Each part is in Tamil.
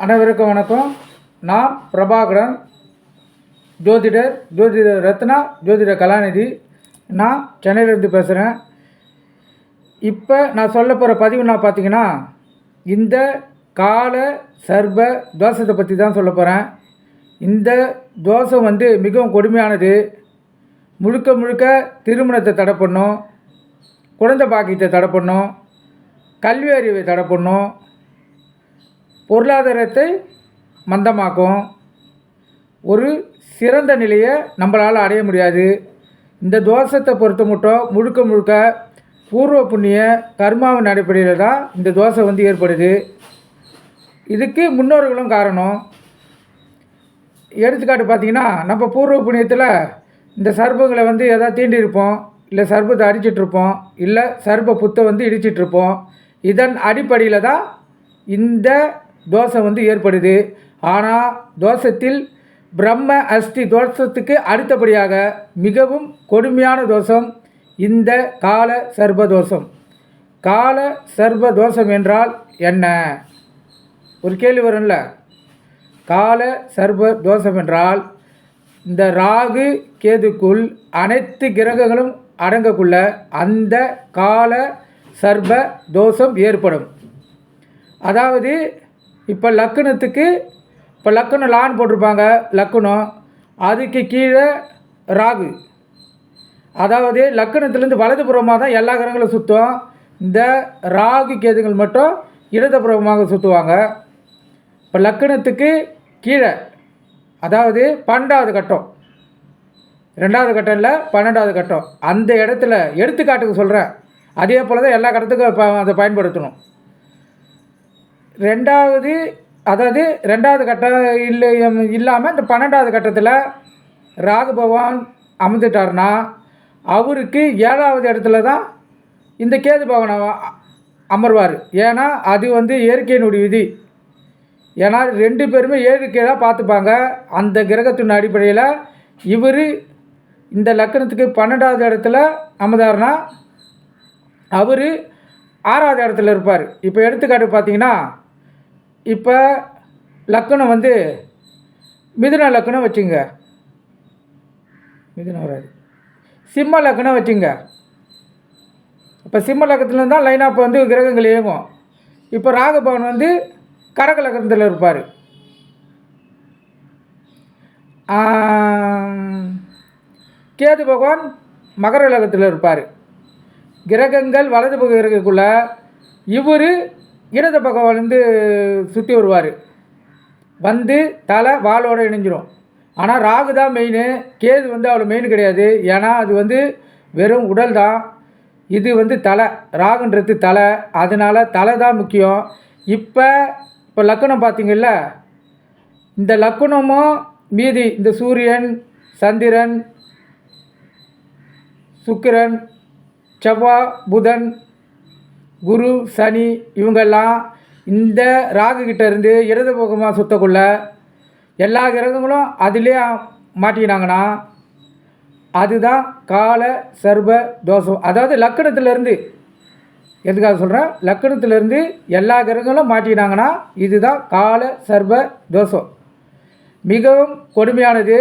அனைவருக்கும் வணக்கம். நான் பிரபாகரன், ஜோதிடர் ரத்னா ஜோதிட கலாநிதி. நான் சென்னையிலேருந்து பேசுகிறேன். இப்போ நான் சொல்ல போகிற பதிவு பார்த்தீங்கன்னா, இந்த கால சர்ப தோஷத்தை பற்றி தான் சொல்ல போகிறேன். இந்த தோஷம் மிகவும் கொடுமையானது. முழுக்க திருமணத்தை தடை பண்ணும், குழந்தை பாக்கியத்தை தடை பண்ணும், கல்வி அறிவை தடை பண்ணும், பொருளாதாரத்தை மந்தமாக்கும். ஒரு சிறந்த நிலையை நம்மளால் அடைய முடியாது. இந்த தோஷத்தை பொறுத்த மட்டும் முழுக்க பூர்வ புண்ணிய கர்மாவின் அடிப்படையில் தான் இந்த தோஷம் ஏற்படுது. இதுக்கு முன்னோர்களும் காரணம். எடுத்துக்காட்டு பார்த்திங்கன்னா, நம்ம பூர்வ புண்ணியத்தில் இந்த சர்ப்பங்களை எதாவது தீண்டிருப்போம், இல்லை சர்ப்பத்தை அடிச்சிட்ருப்போம், இல்லை சர்ப்ப புத்தை இடிச்சிட்ருப்போம். இதன் அடிப்படையில் தான் இந்த தோஷம் ஏற்படுது. ஆனால் தோஷத்தில் பிரம்ம அஸ்தி தோஷத்துக்கு அடுத்தபடியாக மிகவும் கொடுமையான தோஷம் இந்த கால சர்பதோஷம். கால சர்பதோஷம் என்றால் என்ன? ஒரு கேள்வி வரும்ல. கால சர்பதோஷம் என்றால் இந்த ராகு கேதுக்குள் அனைத்து கிரகங்களும் அடங்கக்குள்ள அந்த கால சர்ப தோஷம் ஏற்படும். அதாவது இப்போ லக்கணம் லான் போட்டிருப்பாங்க. லக்கணம் அதுக்கு கீழே ராகு. அதாவது லக்கணத்துலேருந்து வலதுபுறமாக தான் எல்லா கிரகங்களும் சுற்றும். இந்த ராகு கேதுகள் மட்டும் இடதுபுறமாக சுற்றுவாங்க. இப்போ லக்கணத்துக்கு கீழே, அதாவது 12வது கட்டம், 2வது கட்டம் இல்லை 12வது கட்டம், அந்த இடத்துல எடுத்துக்காட்டுக்கு சொல்கிறேன். அதே போல் தான் எல்லா கட்டத்துக்கும் அதை பயன்படுத்தணும். ரெண்டாவது கட்டம் இல்லாமல் இந்த 12வது கட்டத்தில் ராகு பகவான் அமர்ந்துட்டார்னா அவருக்கு 7வது இடத்துல தான் இந்த கேது பகவான் அமர்வார். ஏன்னா அது இயற்கையினுடைய விதி. ஏன்னா 2 பேருமே 7 கீழாக பார்த்துப்பாங்க. அந்த கிரகத்தின் அடிப்படையில் இவர் இந்த லக்கணத்துக்கு 12வது இடத்துல அமர்ந்தார்னா அவர் 6வது இடத்துல இருப்பார். இப்போ எடுத்துக்காட்டு பார்த்தீங்கன்னா, இப்போ லக்கணம் மிதுன லக்கணம் வச்சுங்க, மிதுனம் வராது, சிம்ம லக்கணம் வச்சுங்க. இப்போ சிம்ம லக்கணத்தில் தான் லைனாக இப்போ கிரகங்கள் இயங்கும். இப்போ ராகுபவன் கடக லக்கணத்தில் இருப்பார். கேது பகவான் மகர லக்கணத்தில் இருப்பார். கிரகங்கள் வலது பக்கம் இருக்கக்குள்ள இவர் இடது பக்கம் சுற்றி வருவார். தலை வாளோடு இணைஞ்சிரும். ஆனால் ராகு தான் மெயின், கேது அவ்வளோ மெயின் கிடையாது. ஏன்னா அது வெறும் உடல் தான். இது தலை, ராகுன்றது தலை. அதனால் தலை தான் முக்கியம். இப்போ லக்கணம் பார்த்திங்கல்ல, இந்த லக்கணமும் மீதி இந்த சூரியன், சந்திரன், சுக்கிரன், செவ்வாய், புதன், குரு, சனி இவங்கெல்லாம் இந்த ராகு கிட்ட இருந்து இடது பக்கமாக சுற்றக்குள்ள எல்லா கிரகங்களும் அதிலே மாட்டிக்கினாங்கன்னா அதுதான் கால சர்ப தோஷம். அதாவது லக்கணத்திலேருந்து, எதுக்காக சொல்கிறேன், லக்கணத்திலேருந்து எல்லா கிரகங்களும் மாட்டிக்கினாங்கன்னா இதுதான் கால சர்ப தோஷம். மிகவும் கொடுமையானது.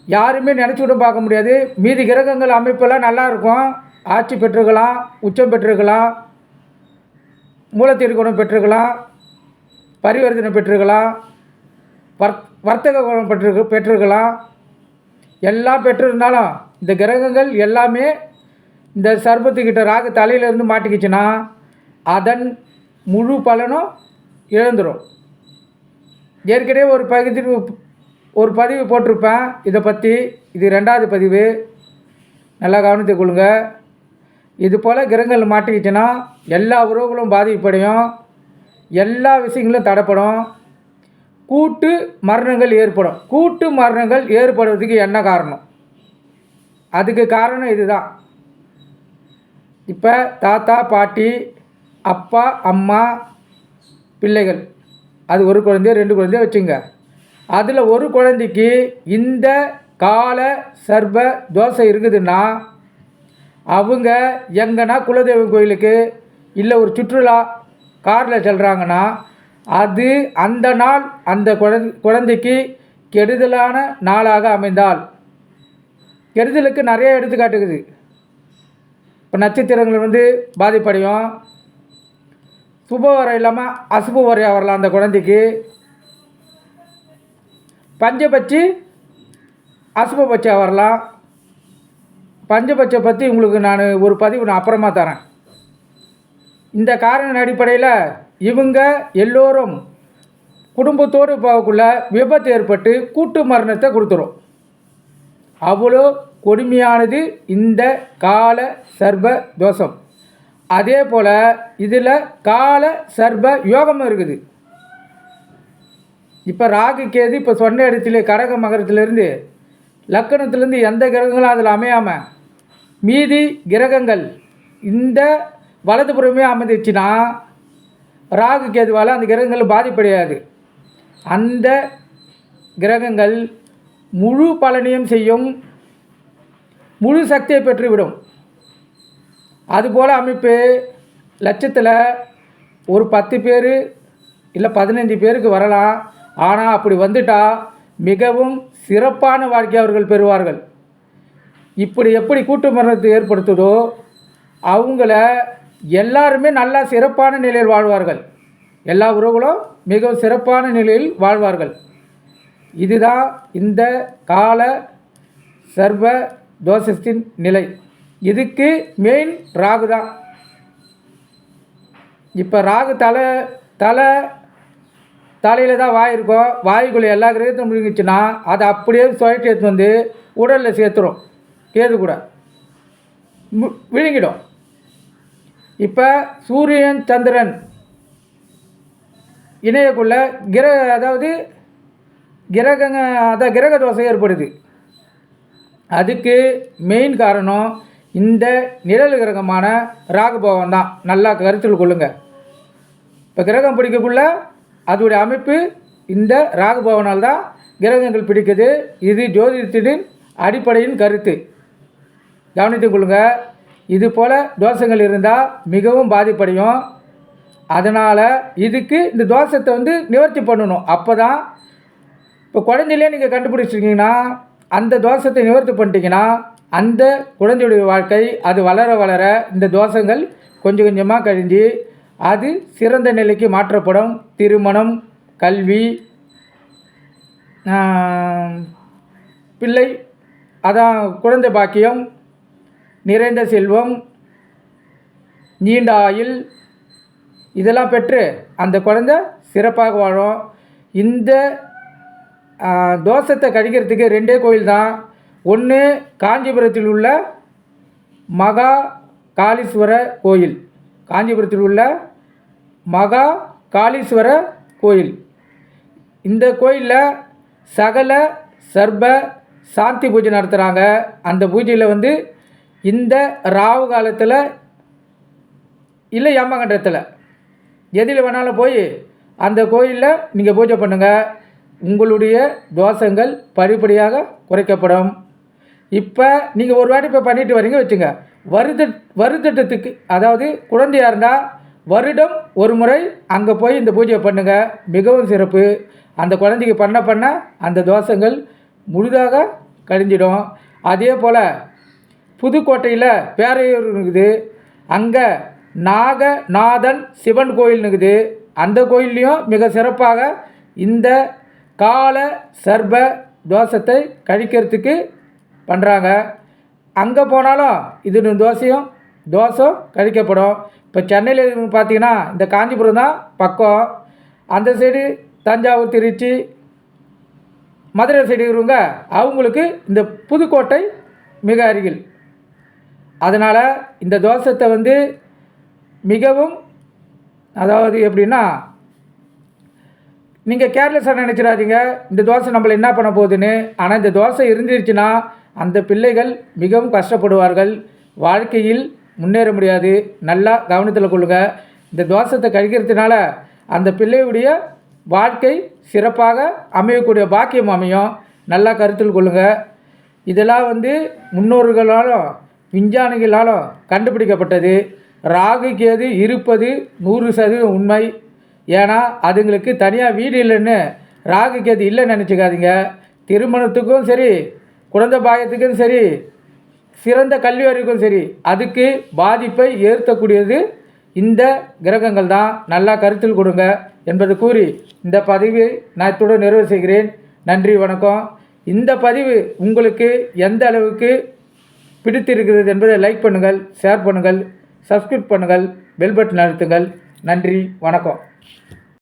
யாருமே நினச்சி விட பார்க்க முடியாது. மீதி கிரகங்கள் அமைப்பெல்லாம் நல்லா இருக்கும். ஆட்சி பெற்றிருக்கலாம், உச்சம் பெற்றிருக்கலாம், மூலத்திற்குணம் பெற்றிருக்கலாம், பரிவர்த்தனை பெற்றிருக்கலாம், வர்த்தக குணம் பெற்றிருக்கலாம். எல்லாம் பெற்றிருந்தாலும் இந்த கிரகங்கள் எல்லாமே இந்த சர்பத்துக்கிட்ட ராகு தலையிலேருந்து மாட்டிக்கிச்சுன்னா அதன் முழு பலனும் இழந்துடும். ஏற்கனவே ஒரு பதிவு போட்டிருப்பேன் இதை பற்றி. இது 2வது பதிவு, நல்லா கவனித்து கொள்ளுங்க. இது போல் கிரகங்கள் மாட்டிக்கிச்சுன்னா எல்லா உறவுகளும் பாதிப்படையும், எல்லா விஷயங்களும் தடைப்படும், கூட்டு மரணங்கள் ஏற்படும். கூட்டு மரணங்கள் ஏற்படுவதுக்கு என்ன காரணம்? அதுக்கு காரணம் இதுதான். இப்போ தாத்தா, பாட்டி, அப்பா, அம்மா, பிள்ளைகள், அது ஒரு குழந்தைய 2 குழந்தைய வச்சுங்க. அதில் ஒரு குழந்தைக்கு இந்த கால சர்ப தோஷம் இருக்குதுன்னா அவங்க எங்கன்னா குலதெய்வம் கோயிலுக்கு இல்லை ஒரு சுற்றுலா காரில் செல்கிறாங்கன்னா அது அந்த நாள் அந்த குழந்தைக்கு கெடுதலான நாளாக அமைந்தால், கெடுதலுக்கு நிறைய எடுத்துக்காட்டுக்குது. இப்போ நட்சத்திரங்கள் வந்து பாதிப்படையும், சுப வரை இல்லாமல் அசுப வரையாக வரலாம். அந்த குழந்தைக்கு பஞ்சபட்சி அசுபபட்சியாக வரலாம். பஞ்சபட்சை பற்றி உங்களுக்கு நான் ஒரு பதிவு நான் அப்புறமா தரேன். இந்த காரண அடிப்படையில் இவங்க எல்லோரும் குடும்பத்தோடு போகக்குள்ள விபத்து ஏற்பட்டு கூட்டு மரணத்தை கொடுத்துரும். அவ்வளோ கொடுமையானது இந்த கால சர்ப தோஷம். அதே போல் இதில் கால சர்ப யோகமும் இருக்குது. இப்போ ராகு கேது இப்போ சொன்ன இடத்துல கடக மகரத்துலேருந்து லக்கணத்துலேருந்து எந்த கிரகங்களும் அதில் அமையாமல் மீதி கிரகங்கள் இந்த வலதுபுறமே அமைந்துச்சுன்னா ராகு கேதுவால் அந்த கிரகங்கள் பாதிப்படையாது. அந்த கிரகங்கள் முழு பலனையும் செய்யும், முழு சக்தியை பெற்றுவிடும். அதுபோல் அமைப்பு லட்சத்தில் ஒரு 10 பேர் இல்லை 15 பேருக்கு வரலாம். ஆனால் அப்படி வந்துட்டால் மிகவும் சிறப்பான வாழ்க்கை அவர்கள் பெறுவார்கள். இப்படி எப்படி கூட்டு மரணத்தை ஏற்படுத்துதோ அவங்கள எல்லாருமே நல்லா சிறப்பான நிலையில் வாழ்வார்கள். எல்லா உறவுகளும் மிகவும் சிறப்பான நிலையில் வாழ்வார்கள். இதுதான் இந்த கால சர்வ தோஷத்தின் நிலை. இதுக்கு மெயின் ராகு தான். இப்போ ராகு தலையில் தான் வாய் இருக்கும். வாய்க்குள்ளே எல்லா கிரகத்தையும் முடிஞ்சிச்சுன்னா அதை அப்படியே சுழட்டி எடுத்து வந்து உடலில் சேர்த்துரும். கேது கூட விழுங்கிடும். இப்போ சூரியன் சந்திரன் இணையக்குள்ள அதாவது கிரக தோஷம் ஏற்படுது. அதுக்கு மெயின் காரணம் இந்த நிழல் கிரகமான ராகு பகவான் தான். நல்லா கருத்தில் கொள்ளுங்க. இப்போ கிரகம் பிடிக்கக்குள்ள அதோடைய அமைப்பு இந்த ராகு பகவானால் தான் கிரகங்கள் பிடிக்குது. இது ஜோதிடத்தின் அடிப்படையின் கருத்து. கவனித்துக் கொள்ளுங்க. இது போல் தோஷங்கள் இருந்தால் மிகவும் பாதிப்படையும். அதனால் இதுக்கு இந்த தோஷத்தை வந்து நிவர்த்தி பண்ணணும். அப்போ தான் இப்போ குழந்தையிலே நீங்கள் கண்டுபிடிச்சிருக்கீங்கன்னா அந்த தோஷத்தை நிவர்த்தி பண்ணிட்டீங்கன்னா அந்த குழந்தையுடைய வாழ்க்கை அது வளர வளர இந்த தோஷங்கள் கொஞ்சம் கொஞ்சமாக கழிஞ்சு அது சிறந்த நிலைக்கு மாற்றப்படும். திருமணம், கல்வி, பிள்ளை, அதான் குழந்தை பாக்கியம், நிறைந்த செல்வம், நீண்ட ஆயுள் இதெல்லாம் பெற்று அந்த குழந்தை சிறப்பாக வாழும். இந்த தோஷத்தை கழிக்கிறதுக்கு 2 கோயில் தான். ஒன்று காஞ்சிபுரத்தில் உள்ள மகா காளீஸ்வர கோயில். காஞ்சிபுரத்தில் உள்ள மகா காளீஸ்வர கோயில். இந்த கோயிலில் சகல சர்ப சாந்தி பூஜை நடத்துகிறாங்க. அந்த பூஜையில் வந்து இந்த ராவு காலத்தில் இல்லை யமகண்டத்தில் எதில் வேணாலும் போய் அந்த கோயிலில் நீங்கள் பூஜை பண்ணுங்கள். உங்களுடைய தோஷங்கள் படிப்படியாக குறைக்கப்படும். இப்போ நீங்கள் ஒரு வாட்டி இப்போ பண்ணிட்டு வரீங்க வச்சுங்க. வருடத்துக்கு அதாவது குழந்தையாக இருந்தால் வருடம் ஒரு முறை அங்கே போய் இந்த பூஜையை பண்ணுங்கள். மிகவும் சிறப்பு. அந்த குழந்தைக்கு பண்ண அந்த தோஷங்கள் முழுதாக கழிஞ்சிடும். அதே போல் புதுக்கோட்டையில் பேரையூர் இருக்குது. அங்கே நாகநாதன் சிவன் கோயில் இருக்குது. அந்த கோயில்லையும் மிக சிறப்பாக இந்த கால சர்ப தோஷத்தை கழிக்கிறதுக்கு பண்ணுறாங்க. அங்கே போனாலும் இது தோஷம் கழிக்கப்படும். இப்போ சென்னையில் பார்த்தீங்கன்னா இந்த காஞ்சிபுரம் தான் பக்கம். அந்த சைடு தஞ்சாவூர், திருச்சி, மதுரை சைடு இருக்கிறவங்க அவங்களுக்கு இந்த புதுக்கோட்டை மிக அருகில். அதனால் இந்த தோஷத்தை வந்து மிகவும் அதாவது எப்படின்னா நீங்கள் கேர்லெஸ்ஸாக நினச்சிடாதீங்க இந்த தோசை நம்மளை என்ன பண்ண போகுதுன்னு. ஆனால் இந்த தோசை இருந்துருச்சுன்னா அந்த பிள்ளைகள் மிகவும் கஷ்டப்படுவார்கள். வாழ்க்கையில் முன்னேற முடியாது. நல்லா கவனத்தில் கொள்ளுங்கள். இந்த தோஷத்தை கழிக்கிறதுனால அந்த பிள்ளையுடைய வாழ்க்கை சிறப்பாக அமையக்கூடிய பாக்கியம் அமையும். நல்லா கருத்தில் கொள்ளுங்கள். இதெல்லாம் வந்து முன்னோர்களாலும் விஞ்ஞானிகளாலும் கண்டுபிடிக்கப்பட்டது. ராகு கேது இருப்பது 100% உண்மை. ஏன்னா அதுங்களுக்கு தனியாக வீடு இல்லைன்னு ராகு கேது இல்லைன்னு நினச்சிக்காதீங்க. திருமணத்துக்கும் சரி, குழந்தை பாயத்துக்கும் சரி, சிறந்த கல்வி அறிவுக்கும் சரி, அதுக்கு பாதிப்பை ஏற்படுத்தக்கூடியது இந்த கிரகங்கள் தான். நல்லா கருத்தில் கொடுங்க என்பது கூறி இந்த பதிவை நான் இத்துடன் நிறைவு செய்கிறேன். நன்றி, வணக்கம். இந்த பதிவு உங்களுக்கு எந்த அளவுக்கு பிடித்திருக்கிறது என்பதை லைக் பண்ணுங்கள், ஷேர் பண்ணுங்கள், சப்ஸ்கிரைப் பண்ணுங்கள், பெல் பட்டன் அழுத்துங்கள். நன்றி, வணக்கம்.